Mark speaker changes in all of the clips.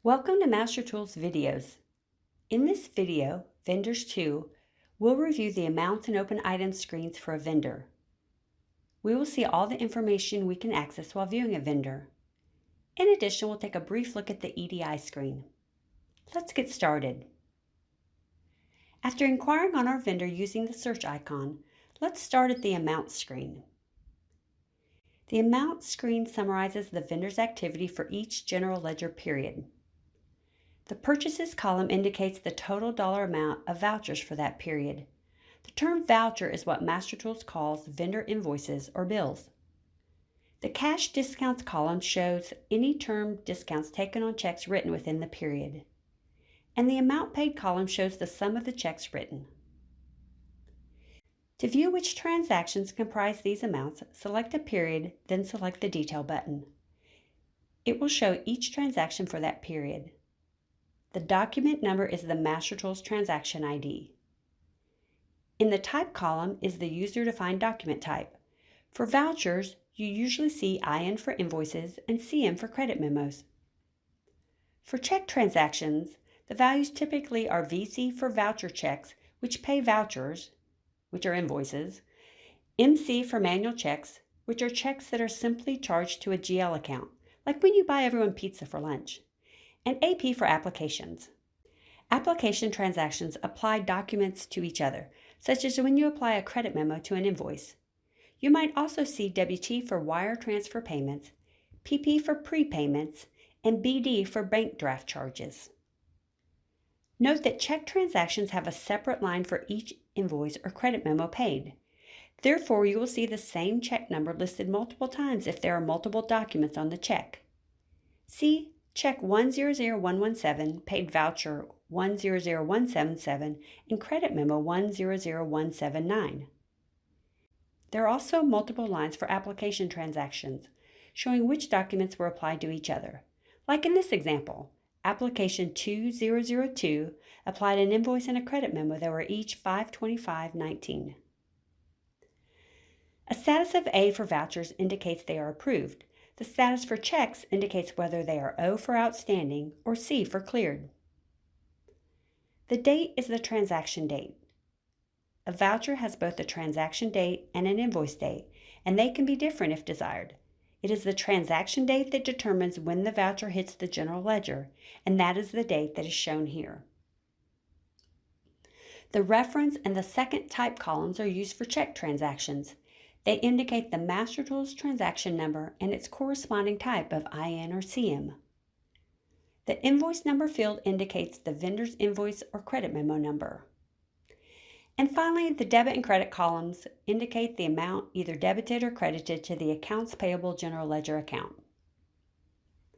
Speaker 1: Welcome to MasterTools videos. In this video, Vendors 2, we'll review the amounts and open items screens for a vendor. We will see all the information we can access while viewing a vendor. In addition, we'll take a brief look at the EDI screen. Let's get started. After inquiring on our vendor using the search icon, let's start at the Amounts screen. The Amounts screen summarizes the vendor's activity for each general ledger period. The Purchases column indicates the total dollar amount of vouchers for that period. The term voucher is what MasterTools calls vendor invoices or bills. The Cash Discounts column shows any term discounts taken on checks written within the period. And the Amount Paid column shows the sum of the checks written. To view which transactions comprise these amounts, select a period, then select the Detail button. It will show each transaction for that period. The document number is the MasterTools transaction ID. In the Type column is the user-defined document type. For vouchers, you usually see IN for invoices and CM for credit memos. For check transactions, the values typically are VC for voucher checks, which pay vouchers, which are invoices, MC for manual checks, which are checks that are simply charged to a GL account, like when you buy everyone pizza for lunch, and AP for applications. Application transactions apply documents to each other, such as when you apply a credit memo to an invoice. You might also see WT for wire transfer payments, PP for prepayments, and BD for bank draft charges. Note that check transactions have a separate line for each invoice or credit memo paid. Therefore, you will see the same check number listed multiple times if there are multiple documents on the check. See Check 100117, Paid Voucher 100177, and Credit Memo 100179. There are also multiple lines for application transactions, showing which documents were applied to each other. Like in this example, Application 2002 applied an invoice and a credit memo that were each 525.19. A status of A for vouchers indicates they are approved. The status for checks indicates whether they are O for outstanding or C for cleared. The date is the transaction date. A voucher has both a transaction date and an invoice date, and they can be different if desired. It is the transaction date that determines when the voucher hits the general ledger, and that is the date that is shown here. The reference and the second type columns are used for check transactions. They indicate the MasterTools transaction number and its corresponding type of IN or CM. The invoice number field indicates the vendor's invoice or credit memo number. And finally, the debit and credit columns indicate the amount either debited or credited to the accounts payable general ledger account.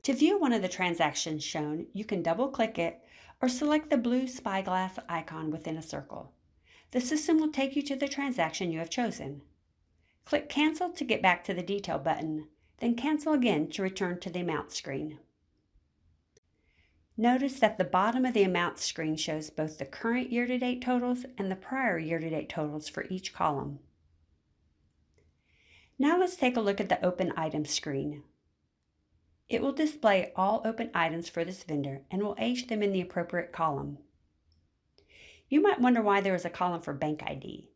Speaker 1: To view one of the transactions shown, you can double-click it or select the blue spyglass icon within a circle. The system will take you to the transaction you have chosen. Click Cancel to get back to the Detail button, then cancel again to return to the Amount screen. Notice that the bottom of the Amount screen shows both the current year-to-date totals and the prior year-to-date totals for each column. Now let's take a look at the Open Items screen. It will display all open items for this vendor and will age them in the appropriate column. You might wonder why there is a column for Bank ID.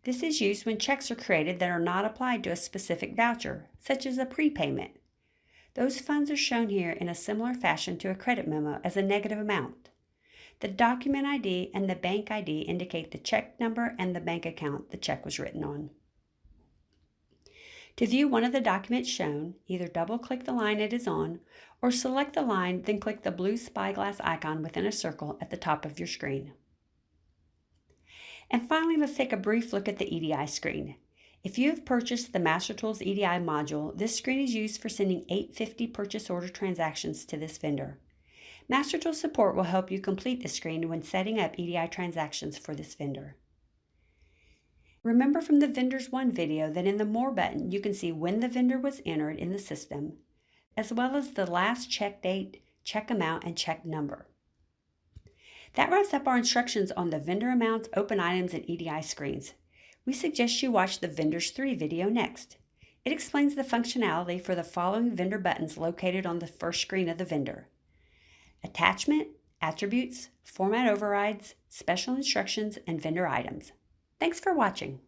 Speaker 1: This is used when checks are created that are not applied to a specific voucher, such as a prepayment. Those funds are shown here in a similar fashion to a credit memo as a negative amount. The document ID and the bank ID indicate the check number and the bank account the check was written on. To view one of the documents shown, either double-click the line it is on or select the line, then click the blue spyglass icon within a circle at the top of your screen. And finally, let's take a brief look at the EDI screen. If you have purchased the MasterTools EDI module, this screen is used for sending 850 purchase order transactions to this vendor. MasterTools support will help you complete this screen when setting up EDI transactions for this vendor. Remember from the Vendors 1 video that in the More button, you can see when the vendor was entered in the system, as well as the last check date, check amount, and check number. That wraps up our instructions on the vendor amounts, open items, and EDI screens. We suggest you watch the Vendors 3 video next. It explains the functionality for the following vendor buttons located on the first screen of the vendor: attachment, attributes, format overrides, special instructions, and vendor items. Thanks for watching.